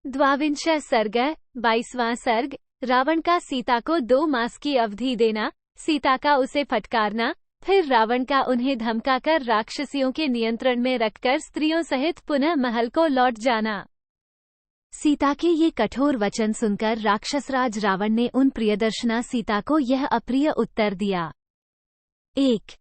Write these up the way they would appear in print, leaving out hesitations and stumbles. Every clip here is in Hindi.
द्वाविंश सर्ग 22वां सर्ग। रावण का सीता को 2 मास की अवधि देना, सीता का उसे फटकारना, फिर रावण का उन्हें धमकाकर राक्षसियों के नियंत्रण में रखकर स्त्रियों सहित पुनः महल को लौट जाना। सीता के ये कठोर वचन सुनकर राक्षसराज रावण ने उन प्रियदर्शना सीता को यह अप्रिय उत्तर दिया। 1.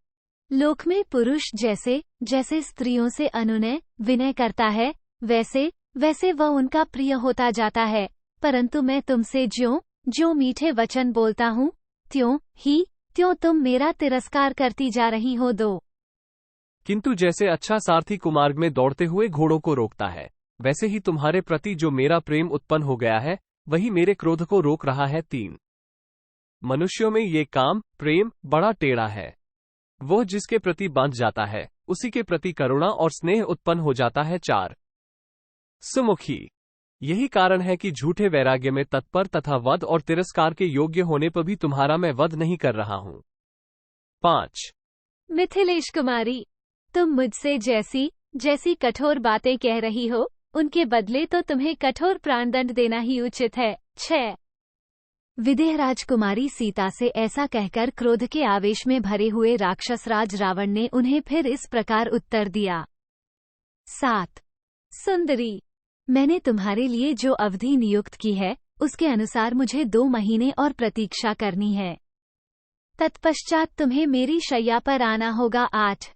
लोक में पुरुष जैसे जैसे स्त्रियों से अनुनय विनय करता है, वैसे वैसे वह उनका प्रिय होता जाता है, परंतु मैं तुमसे ज्यों मीठे वचन बोलता हूँ, त्यों तुम मेरा तिरस्कार करती जा रही हो। 2. किंतु जैसे अच्छा सारथी कुमार्ग में दौड़ते हुए घोड़ों को रोकता है, वैसे ही तुम्हारे प्रति जो मेरा प्रेम उत्पन्न हो गया है, वही मेरे क्रोध को रोक रहा है। 3. मनुष्यों में ये काम प्रेम बड़ा टेढ़ा है। वह जिसके प्रति बांध जाता है, उसी के प्रति करुणा और स्नेह उत्पन्न हो जाता है। 4. सुमुखी, यही कारण है कि झूठे वैराग्य में तत्पर तथा वध और तिरस्कार के योग्य होने पर भी तुम्हारा मैं वध नहीं कर रहा हूँ। 5. मिथिलेश कुमारी, तुम मुझसे जैसी कठोर बातें कह रही हो, उनके बदले तो तुम्हें कठोर प्राणदंड देना ही उचित है। 6. विदेह राजकुमारी सीता से ऐसा कहकर क्रोध के आवेश में भरे हुए राक्षसराज रावण ने उन्हें फिर इस प्रकार उत्तर दिया। 7. सुंदरी, मैंने तुम्हारे लिए जो अवधि नियुक्त की है, उसके अनुसार मुझे 2 महीने और प्रतीक्षा करनी है। तत्पश्चात तुम्हें मेरी शैया पर आना होगा। 8.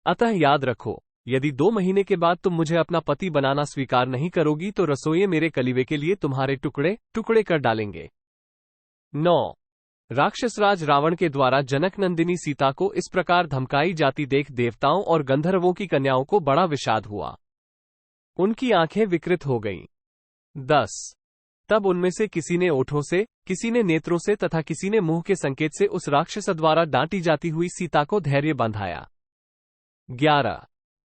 अतः याद रखो, यदि 2 महीने के बाद तुम मुझे अपना पति बनाना स्वीकार नहीं करोगी तो रसोइये मेरे कलीवे के लिए तुम्हारे टुकड़े टुकड़े कर डालेंगे। 9. राक्षसराज रावण के द्वारा जनक नंदिनी सीता को इस प्रकार धमकाई जाती देख देवताओं और गंधर्वों की कन्याओं को बड़ा विषाद हुआ। उनकी आंखें विकृत हो गईं। 10. तब उनमें से किसी ने ओठों से, किसी ने नेत्रों से तथा किसी ने मुंह के संकेत से उस राक्षस द्वारा डांटी जाती हुई सीता को धैर्य बंधाया। 11.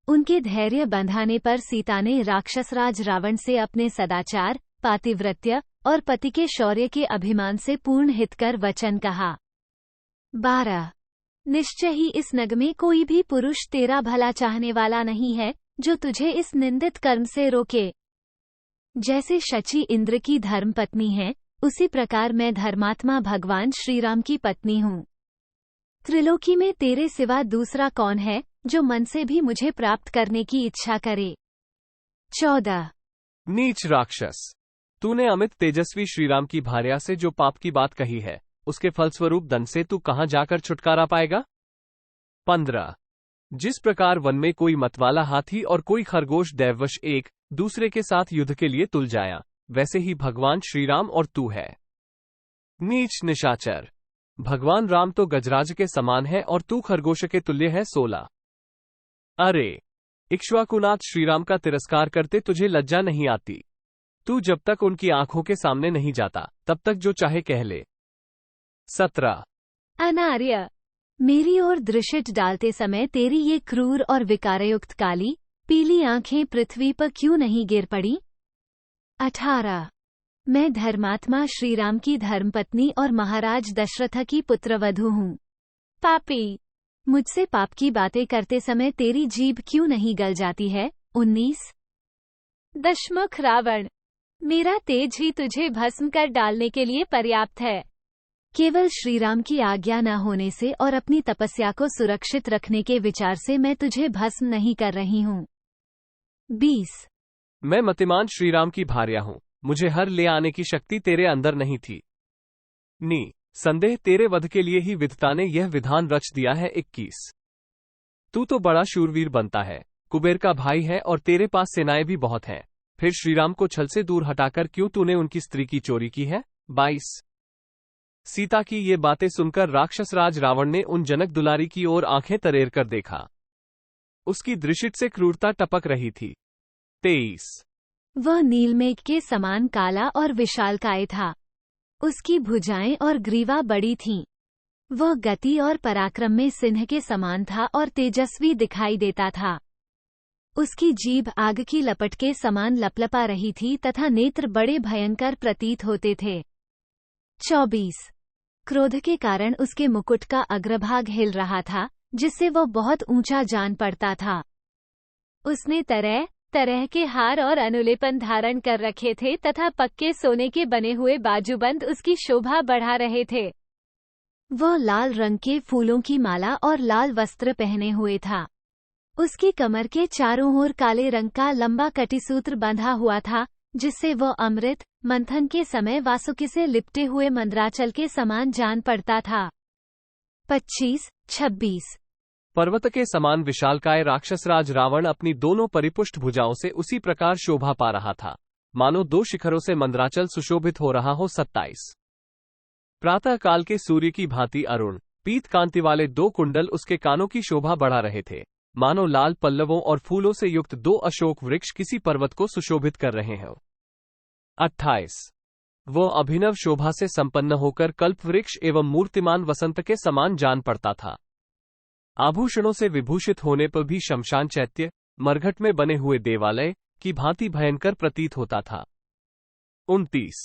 उनके धैर्य बंधाने पर सीता ने राक्षसराज रावण से अपने सदाचार, पातिव्रत्य और पति के शौर्य के अभिमान से पूर्ण हित कर वचन कहा। 12. निश्चय ही इस नग में कोई भी पुरुष तेरा भला चाहने वाला नहीं है, जो तुझे इस निंदित कर्म से रोके। जैसे शची इंद्र की धर्मपत्नी है, उसी प्रकार मैं धर्मात्मा भगवान श्रीराम की पत्नी हूँ। त्रिलोकी में तेरे सिवा दूसरा कौन है, जो मन से भी मुझे प्राप्त करने की इच्छा करे। 14. नीच राक्षस, तूने अमित तेजस्वी श्रीराम की भार्या से जो पाप की बात कही है, उसके फलस्वरूप दंड से तू कहां जाकर छुटकारा पाएगा। 15. जिस प्रकार वन में कोई मतवाला हाथी और कोई खरगोश दैववश एक दूसरे के साथ युद्ध के लिए तुल जाया, वैसे ही भगवान श्रीराम और तू है। नीच निशाचर, भगवान राम तो गजराज के समान है और तू खरगोश के तुल्य है। 16. अरे इक्ष्वाकुनाथ श्रीराम का तिरस्कार करते तुझे लज्जा नहीं आती? तू जब तक उनकी आंखों के सामने नहीं जाता, तब तक जो चाहे कह ले। 17. अनार्य, मेरी ओर दृष्टि डालते समय तेरी ये क्रूर और विकारयुक्त काली पीली आंखें पृथ्वी पर क्यों नहीं गिर पड़ी। 18. मैं धर्मात्मा श्रीराम की धर्मपत्नी और महाराज दशरथ की पुत्रवधू हूँ। पापी, मुझसे पाप की बातें करते समय तेरी जीभ क्यों नहीं गल जाती है। 19. दशमुख रावण, मेरा तेज ही तुझे भस्म कर डालने के लिए पर्याप्त है। केवल श्रीराम की आज्ञा न होने से और अपनी तपस्या को सुरक्षित रखने के विचार से मैं तुझे भस्म नहीं कर रही हूँ। 20. मैं मतिमान श्रीराम की भार्या हूँ, मुझे हर ले आने की शक्ति तेरे अंदर नहीं थी। संदेह तेरे वध के लिए ही विधाता ने यह विधान रच दिया है। 21. तू तो बड़ा शूरवीर बनता है, कुबेर का भाई है और तेरे पास सेनाएं भी बहुत हैं, फिर श्रीराम को छल से दूर हटाकर क्यों तूने उनकी स्त्री की चोरी की है। 22. सीता की ये बातें सुनकर राक्षसराज रावण ने उन जनक दुलारी की ओर आंखें तरेर कर देखा। उसकी दृष्टि से क्रूरता टपक रही थी। 23. वह नीलमेघ के समान काला और विशालकाय था। उसकी भुजाएं और ग्रीवा बड़ी थीं। वह गति और पराक्रम में सिंह के समान था और तेजस्वी दिखाई देता था। उसकी जीभ आग की लपट के समान लपलपा रही थी तथा नेत्र बड़े भयंकर प्रतीत होते थे। 24. क्रोध के कारण उसके मुकुट का अग्रभाग हिल रहा था, जिससे वह बहुत ऊंचा जान पड़ता था। उसने तरह तरह के हार और अनुलेपन धारण कर रखे थे तथा पक्के सोने के बने हुए बाजूबंद उसकी शोभा बढ़ा रहे थे। वह लाल रंग के फूलों की माला और लाल वस्त्र पहने हुए था। उसकी कमर के चारों ओर काले रंग का लंबा कटिसूत्र बंधा हुआ था, जिससे वह अमृत मंथन के समय वासुकि से लिपटे हुए मंदराचल के समान जान पड़ता था। 25-26 पर्वत के समान विशालकाय राक्षसराज रावण अपनी दोनों परिपुष्ट भुजाओं से उसी प्रकार शोभा पा रहा था, मानो दो शिखरों से मंदराचल सुशोभित हो रहा हो। 27 प्रातः काल के सूर्य की भांति अरुण पीत कांति वाले दो कुंडल उसके कानों की शोभा बढ़ा रहे थे, मानो लाल पल्लवों और फूलों से युक्त दो अशोक वृक्ष किसी पर्वत को सुशोभित कर रहे हैं। 28 वो अभिनव शोभा से संपन्न होकर कल्प वृक्ष एवं मूर्तिमान वसंत के समान जान पड़ता था। आभूषणों से विभूषित होने पर भी शमशान चैत्य मरघट में बने हुए देवालय की भांति भयंकर प्रतीत होता था। 29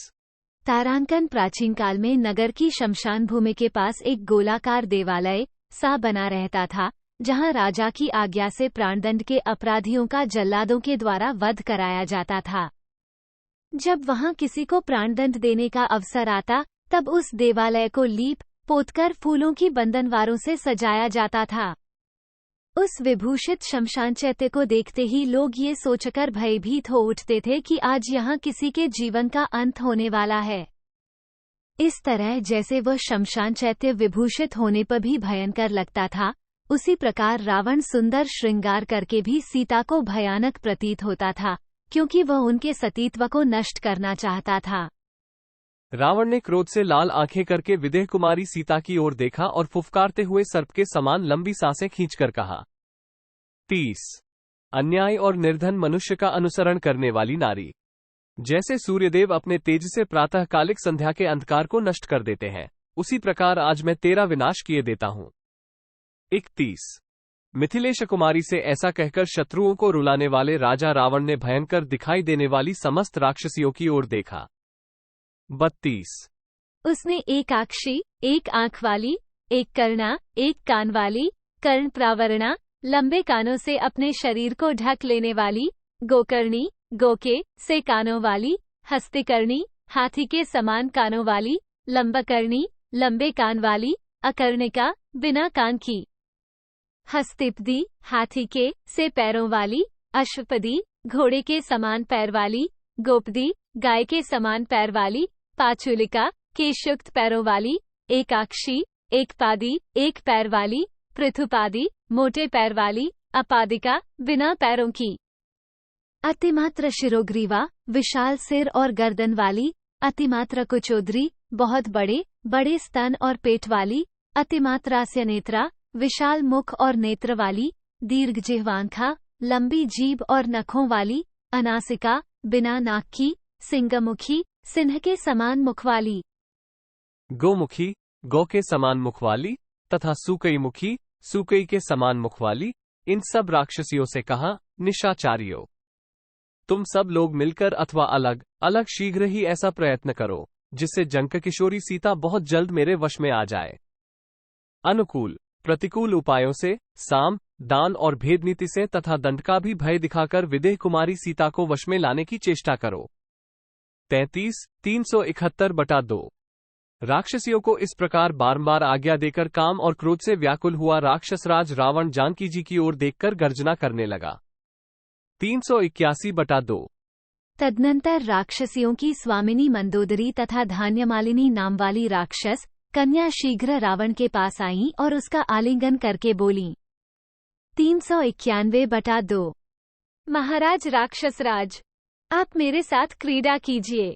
तारांकन प्राचीन काल में नगर की शमशान भूमि के पास एक गोलाकार देवालय सा बना रहता था, जहां राजा की आज्ञा से प्राणदंड के अपराधियों का जल्लादों के द्वारा वध कराया जाता था। जब वहां किसी को प्राणदंड देने का अवसर आता, तब उस देवालय को लीप पोतकर फूलों की बंधनवारों से सजाया जाता था। उस विभूषित शमशान चैत्य को देखते ही लोग ये सोचकर भयभीत हो उठते थे कि आज यहाँ किसी के जीवन का अंत होने वाला है। इस तरह जैसे वह शमशान चैत्य विभूषित होने पर भी भयंकर लगता था, उसी प्रकार रावण सुंदर श्रृंगार करके भी सीता को भयानक प्रतीत होता था, क्योंकि वह उनके सतीत्व को नष्ट करना चाहता था। रावण ने क्रोध से लाल आंखें करके विदेह कुमारी सीता की ओर देखा और फुफकारते हुए सर्प के समान लंबी सांसें खींचकर कहा। 30 अन्याय और निर्धन मनुष्य का अनुसरण करने वाली नारी। जैसे सूर्यदेव अपने तेज से प्रातःकालिक संध्या के अंधकार को नष्ट कर देते हैं, उसी प्रकार आज मैं तेरा विनाश किए देता हूं। 31 मिथिलेश कुमारी से ऐसा कहकर शत्रुओं को रुलाने वाले राजा रावण ने भयंकर दिखाई देने वाली समस्त राक्षसियों की ओर देखा। 32 उसने एक आक्षी, एक आंख वाली, एक कर्णा, एक कान वाली, कर्ण प्रावरणा, लंबे कानों से अपने शरीर को ढक लेने वाली, गोकर्णी, गोके से कानों वाली, हस्तिकर्णी, हाथी के समान कानों वाली, लंबकर्णी, लंबे कान वाली, अकर्णिका, बिना कान की, हस्तिपदी, हाथी के से पैरों वाली, अश्वपदी, घोड़े के समान पैर वाली, गोपदी, गाय के समान पैर वाली, पाचुलिका, केशयुक्त पैरों वाली, एकाक्षी, एक पादी, एक पैर वाली, पृथुपादी, मोटे पैर वाली, अपादिका, बिना पैरों की, अतिमात्र शिरोग्रीवा, विशाल सिर और गर्दन वाली, अतिमात्र कुचोदरी, बहुत बड़े बड़े स्तन और पेट वाली, अतिमात्रास्य नेत्रा, विशाल मुख और नेत्र वाली, दीर्घ जिह्वांखा, लंबी जीभ और नखों वाली, अनासिका, बिना नाक की, सिंगमुखी, सिंह के समान मुख वाली, गोमुखी, गौ के समान मुख वाली, तथा सुकई मुखी, सुकई के समान मुख वाली, इन सब राक्षसियों से कहा, निशाचारियों, तुम सब लोग मिलकर अथवा अलग अलग शीघ्र ही ऐसा प्रयत्न करो, जिससे जंक किशोरी सीता बहुत जल्द मेरे वश में आ जाए। अनुकूल प्रतिकूल उपायों से, साम, दान और भेद नीति से तथा दंड का भी भय दिखाकर विदेह कुमारी सीता को वश में लाने की चेष्टा करो। 33 371/2 राक्षसियों को इस प्रकार बारंबार आज्ञा देकर काम और क्रोध से व्याकुल हुआ राक्षसराज रावण जानकी जी की ओर देखकर गर्जना करने लगा। 381/2 तदनंतर राक्षसियों की स्वामिनी मंदोदरी तथा धान्यमालिनी नाम वाली राक्षस कन्या शीघ्र रावण के पास आईं और उसका आलिंगन करके बोलीं। 391/2 महाराज राक्षसराज, आप मेरे साथ क्रीड़ा कीजिए।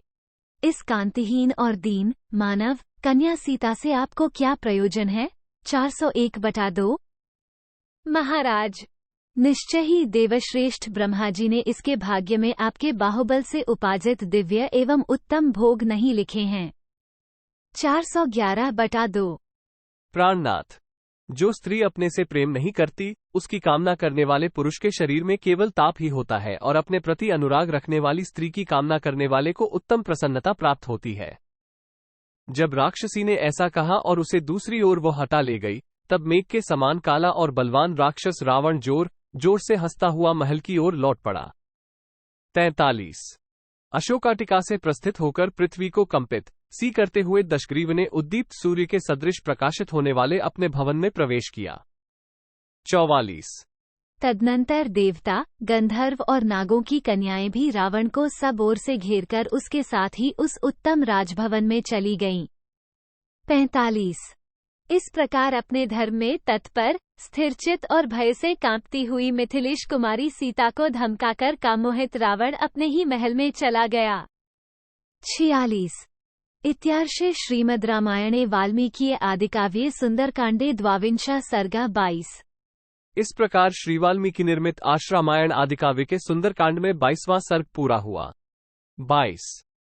इस कांतिहीन और दीन मानव कन्या सीता से आपको क्या प्रयोजन है? 401/2 महाराज, निश्चय ही देवश्रेष्ठ ब्रह्मा जी ने इसके भाग्य में आपके बाहुबल से उपार्जित दिव्य एवं उत्तम भोग नहीं लिखे हैं। 411/2 प्राणनाथ, जो स्त्री अपने से प्रेम नहीं करती, उसकी कामना करने वाले पुरुष के शरीर में केवल ताप ही होता है और अपने प्रति अनुराग रखने वाली स्त्री की कामना करने वाले को उत्तम प्रसन्नता प्राप्त होती है। जब राक्षसी ने ऐसा कहा और उसे दूसरी ओर वो हटा ले गई, तब मेघ के समान काला और बलवान राक्षस रावण जोर जोर से हंसता हुआ महल की ओर लौट पड़ा। 43 अशोकाटिका से प्रस्थित होकर पृथ्वी को कंपित सी करते हुए दशग्रीव ने उद्दीप्त सूर्य के सदृश प्रकाशित होने वाले अपने भवन में प्रवेश किया। 44 तदनंतर देवता, गंधर्व और नागों की कन्याएं भी रावण को सब ओर से घेरकर उसके साथ ही उस उत्तम राजभवन में चली गईं। 45 इस प्रकार अपने धर्म में तत्पर, स्थिरचित और भय से कांपती हुई मिथिलेश कुमारी सीता को धमकाकर कामोहित रावण अपने ही महल में चला गया। 46 इत्यार्षे श्रीमद् रामायणे वाल्मीकि आदिकाव्ये सुंदरकांडे द्वाविंशः सर्गः 22। इस प्रकार श्री वाल्मीकि निर्मित आश्रामायण आदिकाव्य के सुंदरकांड में 22वां सर्ग पूरा हुआ। 22